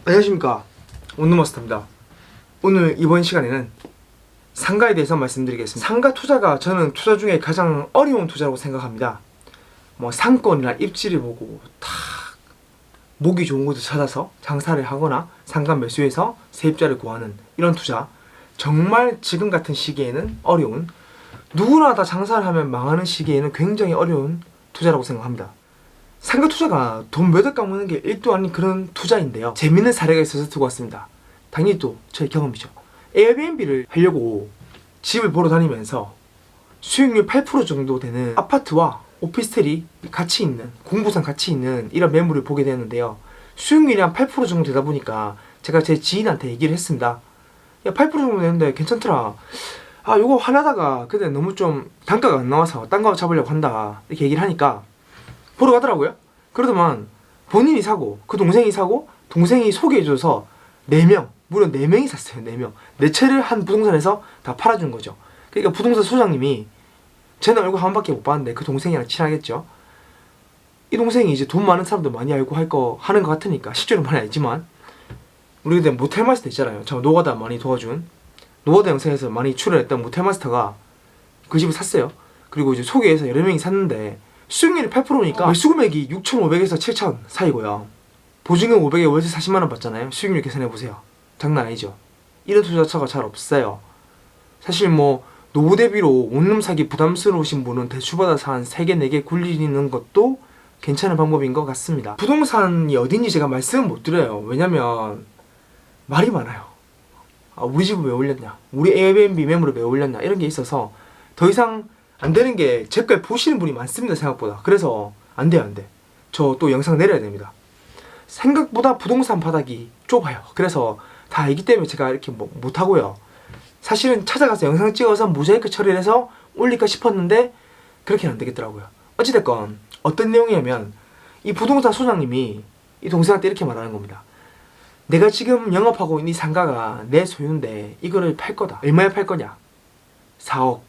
안녕하십니까, 온누마스터입니다. 오늘 이번 시간에는 상가에 대해서 말씀드리겠습니다. 상가 투자가 저는 투자 중에 가장 어려운 투자라고 생각합니다. 뭐 상권이나 입지를 보고 다 보기 좋은 곳을 찾아서 장사를 하거나 상가 매수해서 세입자를 구하는 이런 투자, 정말 지금 같은 시기에는 어려운, 누구나 다 장사를 하면 망하는 시기에는 굉장히 어려운 투자라고 생각합니다. 상가 투자가 돈 몇 억 까먹는 게 1도 아닌 그런 투자인데요. 재밌는 사례가 있어서 두고 왔습니다. 당연히 또 저의 경험이죠. 에어비앤비를 하려고 집을 보러 다니면서 수익률 8% 정도 되는 아파트와 오피스텔이 같이 있는, 공부상 같이 있는 이런 매물을 보게 되는데요. 수익률이 한 8% 정도 되다 보니까 제가 제 지인한테 얘기를 했습니다. 야, 8% 정도 되는데 괜찮더라. 아, 요거 하나다가 근데 너무 좀 단가가 안 나와서 딴 거 잡으려고 한다, 이렇게 얘기를 하니까 보러 가더라고요. 그러더만 본인이 사고 그 동생이 사고 동생이 소개해줘서 4명, 무려 4명이 샀어요. 4명. 4채를 한 부동산에서 다 팔아준 거죠. 그러니까 부동산 소장님이, 쟤는 얼굴 한 번밖에 못 봤는데 그 동생이랑 친하겠죠. 이 동생이 이제 돈 많은 사람도 많이 알고 하는 거 같으니까, 실제로 많이 알지만, 우리 그때 모텔 마스터 있잖아요. 저 노가다 많이 도와준, 노가다 영상에서 많이 출연했던 모텔 마스터가 그 집을 샀어요. 그리고 이제 소개해서 여러 명이 샀는데 수익률이 8%니까 매수 금액이 6,500에서 7,000 사이고요. 보증금 500에 월세 40만원 받잖아요. 수익률 계산해보세요. 장난 아니죠. 이런 투자처가 잘 없어요. 사실 뭐 노후 대비로 원룸 사기 부담스러우신 분은 대출받아서 한 3개 4개 굴리는 것도 괜찮은 방법인 것 같습니다. 부동산이 어딘지 제가 말씀을 못 드려요. 왜냐면 말이 많아요. 아, 우리 집을 왜 올렸냐, 우리 에어비앤비 매물을 왜 올렸냐, 이런 게 있어서 더 이상 안 되는 게 제 걸 보시는 분이 많습니다, 생각보다. 그래서 안 돼요, 안 돼. 저 또 영상 내려야 됩니다. 생각보다 부동산 바닥이 좁아요. 그래서 다 알기 때문에 제가 이렇게 못하고요. 사실은 찾아가서 영상 찍어서 모자이크 처리를 해서 올릴까 싶었는데 그렇게는 안 되겠더라고요. 어찌됐건 어떤 내용이냐면, 이 부동산 소장님이 이 동생한테 이렇게 말하는 겁니다. 내가 지금 영업하고 있는 이 상가가 내 소유인데 이거를 팔 거다. 얼마에 팔 거냐? 4억.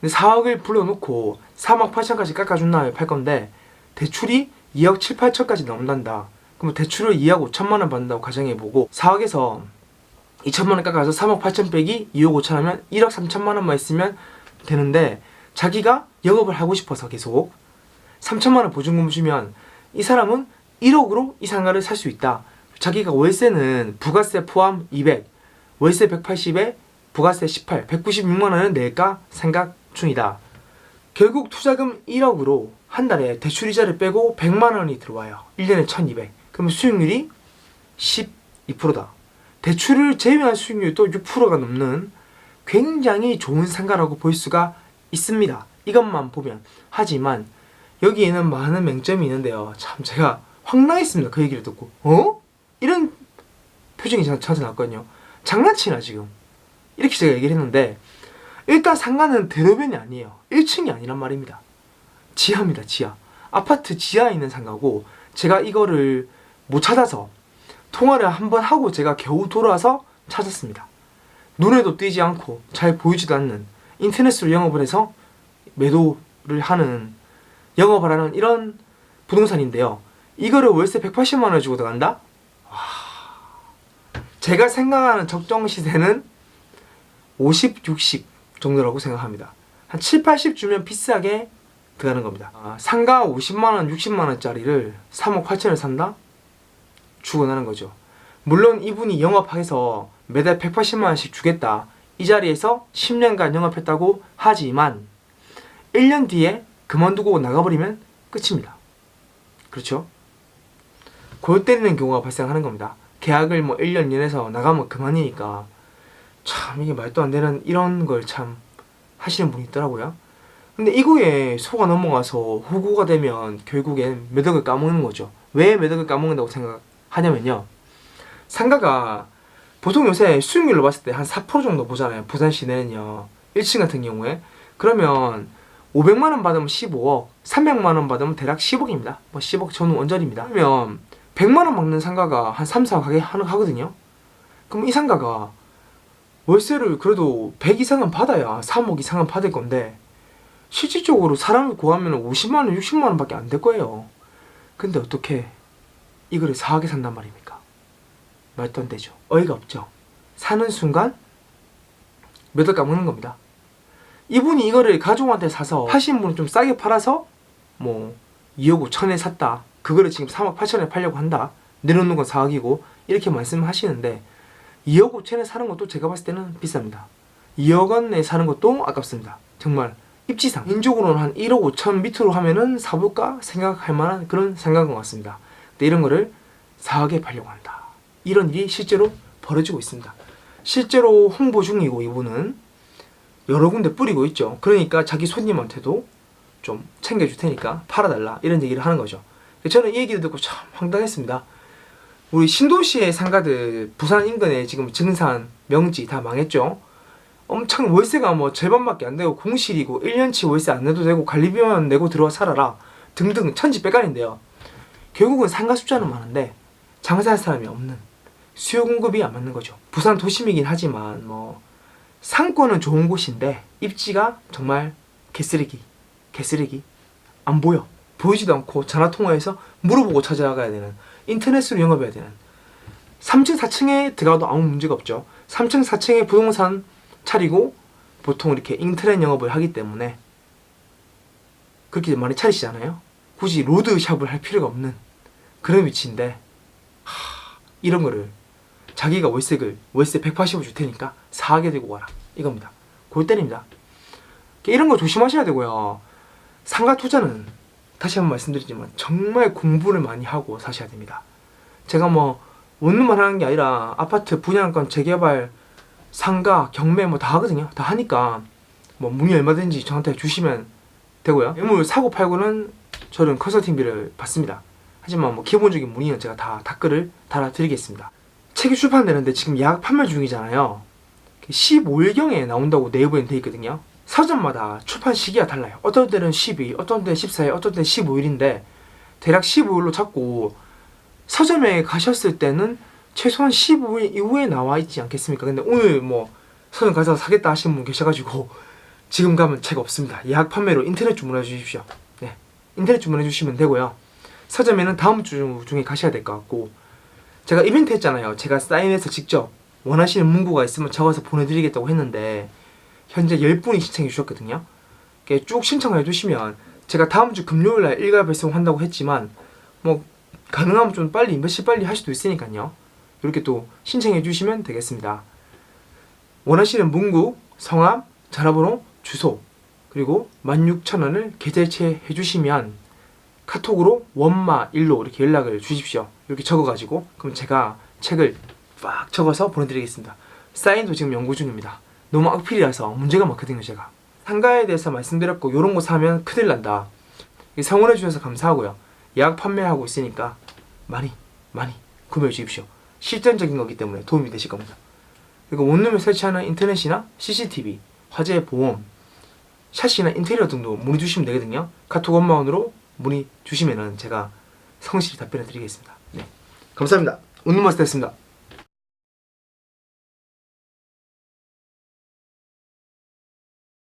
근데 4억을 불러놓고 3억 8천까지 깎아준 다음에 팔 건데 대출이 2억 7, 8천까지 넘는다. 그럼 대출을 2억 5천만원 받는다고 가정해보고 4억에서 2천만원 깎아서 3억 8천 빼기 2억 5천 하면 1억 3천만원만 있으면 되는데, 자기가 영업을 하고 싶어서 계속 3천만원 보증금 주면 이 사람은 1억으로 이 상가를 살 수 있다. 자기가 월세는 부가세 포함 200, 월세 180에 부가세 18, 196만원을 낼까 생각 중이다. 결국 투자금 1억으로 한 달에 대출이자를 빼고 100만원이 들어와요. 1년에 1200. 그러면 수익률이 12%다. 대출을 제외한 수익률도 6%가 넘는 굉장히 좋은 상가라고 볼 수가 있습니다. 이것만 보면. 하지만 여기에는 많은 맹점이 있는데요. 참 제가 황당했습니다, 그 얘기를 듣고. 이런 표정이 저한테 나왔거든요. 장난치나 지금, 이렇게 제가 얘기를 했는데, 일단 상가는 대로변이 아니에요. 1층이 아니란 말입니다. 지하입니다, 지하. 아파트 지하에 있는 상가고, 제가 이거를 못 찾아서 통화를 한번 하고 제가 겨우 돌아와서 찾았습니다. 눈에도 띄지 않고 잘 보이지도 않는, 인터넷으로 영업을 해서 매도를 하는, 영업을 하는 이런 부동산인데요. 이거를 월세 180만원 주고 들어간다? 제가 생각하는 적정 시세는 50, 60 정도라고 생각합니다. 한 7, 80 주면 비싸게 들어가는 겁니다. 상가 50만원, 60만원짜리를 3억 8천을 산다? 죽어나는 거죠. 물론 이분이 영업해서 매달 180만원씩 주겠다, 이 자리에서 10년간 영업했다고 하지만 1년 뒤에 그만두고 나가버리면 끝입니다. 그렇죠? 골 때리는 경우가 발생하는 겁니다. 계약을 1년, 2년에서 나가면 그만이니까. 참 이게 말도 안 되는 이런 걸 참 하시는 분이 있더라고요. 근데 이거에 속아 넘어가서 후고가 되면 결국엔 몇 억을 까먹는 거죠. 왜 몇 억을 까먹는다고 생각하냐면요, 상가가 보통 요새 수익률로 봤을 때 한 4% 정도 보잖아요. 부산 시내는요, 1층 같은 경우에. 그러면 500만원 받으면 15억, 300만원 받으면 대략 10억입니다. 10억 저는 원전입니다. 그러면 100만원 받는 상가가 한 3, 4억 하거든요. 그럼 이 상가가 월세를 그래도 100 이상은 받아야 3억 이상은 받을 건데, 실질적으로 사람을 구하면 50만원, 60만원 밖에 안 될 거예요. 근데 어떻게 이거를 4억에 산단 말입니까? 말도 안 되죠. 어이가 없죠. 사는 순간 몇 억 까먹는 겁니다. 이분이 이거를 가족한테 사서 파신 분은 좀 싸게 팔아서 뭐 2억 5천에 샀다. 그거를 지금 3억 8천에 팔려고 한다. 내놓는 건 4억이고 이렇게 말씀하시는데 2억 5천에 사는 것도 제가 봤을 때는 비쌉니다. 2억 원에 사는 것도 아깝습니다. 정말 입지상 개인적으로는 한 1억 5천 밑으로 하면은 사볼까 생각할 만한 그런 생각인 것 같습니다. 근데 이런 거를 4억에 팔려고 한다. 이런 일이 실제로 벌어지고 있습니다. 실제로 홍보 중이고 이분은 여러 군데 뿌리고 있죠. 그러니까 자기 손님한테도 좀 챙겨줄 테니까 팔아달라 이런 얘기를 하는 거죠. 저는 이 얘기를 듣고 참 황당했습니다. 우리 신도시의 상가들 부산 인근에 지금 증산, 명지 다 망했죠. 엄청 월세가 뭐 절반밖에 안 되고 공실이고 1년치 월세 안 내도 되고 관리비만 내고 들어와 살아라 등등 천지백관인데요. 결국은 상가 숫자는 많은데 장사할 사람이 없는, 수요 공급이 안 맞는 거죠. 부산 도심이긴 하지만 뭐 상권은 좋은 곳인데 입지가 정말 개쓰레기 안 보여. 보이지도 않고 전화통화해서 물어보고 찾아가야 되는, 인터넷으로 영업해야 되는, 3층 4층에 들어가도 아무 문제가 없죠. 3층 4층에 부동산 차리고 보통 이렇게 인터넷 영업을 하기 때문에 그렇게 많이 차리시잖아요. 굳이 로드샵을 할 필요가 없는 그런 위치인데 이런 거를 자기가 월세 180을 줄 테니까 4억에 들고 가라 이겁니다. 골 때립니다. 이런 거 조심하셔야 되고요. 상가 투자는 다시 한번 말씀드리지만 정말 공부를 많이 하고 사셔야 됩니다. 제가 뭐 원룸만 하는 게 아니라 아파트 분양권 재개발, 상가, 경매 뭐 다 하거든요. 다 하니까 뭐 문의 얼마든지 저한테 주시면 되고요. 매물 사고 팔고는 저는 컨설팅비를 받습니다. 하지만 뭐 기본적인 문의는 제가 다 댓글을 달아드리겠습니다. 책이 출판되는데 지금 예약 판매 중이잖아요. 15일경에 나온다고 네이버에 돼 있거든요. 서점마다 출판 시기가 달라요. 어떤 때는 12일, 어떤 때는 14일, 어떤 때는 15일인데 대략 15일로 잡고 서점에 가셨을 때는 최소한 15일 이후에 나와 있지 않겠습니까? 근데 오늘 뭐 서점 가서 사겠다 하시는 분 계셔가지고 지금 가면 책 없습니다. 예약 판매로 인터넷 주문해 주십시오. 네, 인터넷 주문해 주시면 되고요. 서점에는 다음 주 중에 가셔야 될 것 같고, 제가 이벤트 했잖아요. 제가 사인해서 직접 원하시는 문구가 있으면 적어서 보내드리겠다고 했는데 현재 10분이 신청해 주셨거든요. 쭉 신청해 주시면 제가 다음 주 금요일날 일괄 배송한다고 했지만 뭐 가능하면 좀 빨리 며칠 빨리 할 수도 있으니까요. 이렇게 또 신청해 주시면 되겠습니다. 원하시는 문구, 성함, 전화번호, 주소 그리고 16,000원을 계좌이체 해주시면 카톡으로 원마1로 이렇게 연락을 주십시오. 이렇게 적어가지고 그럼 제가 책을 빡 적어서 보내드리겠습니다. 사인도 지금 연구 중입니다. 너무 악필이라서 문제가 많거든요. 제가 상가에 대해서 말씀드렸고 이런 거 사면 큰일 난다. 성원해 주셔서 감사하고요. 예약 판매하고 있으니까 많이 구매해 주십시오. 실전적인 거기 때문에 도움이 되실 겁니다. 그리고 원룸에 설치하는 인터넷이나 CCTV, 화재 보험, 샷시나 인테리어 등도 문의 주시면 되거든요. 카톡 원마원으로 문의 주시면은 제가 성실히 답변해 드리겠습니다. 네, 감사합니다. 원룸마스터였습니다.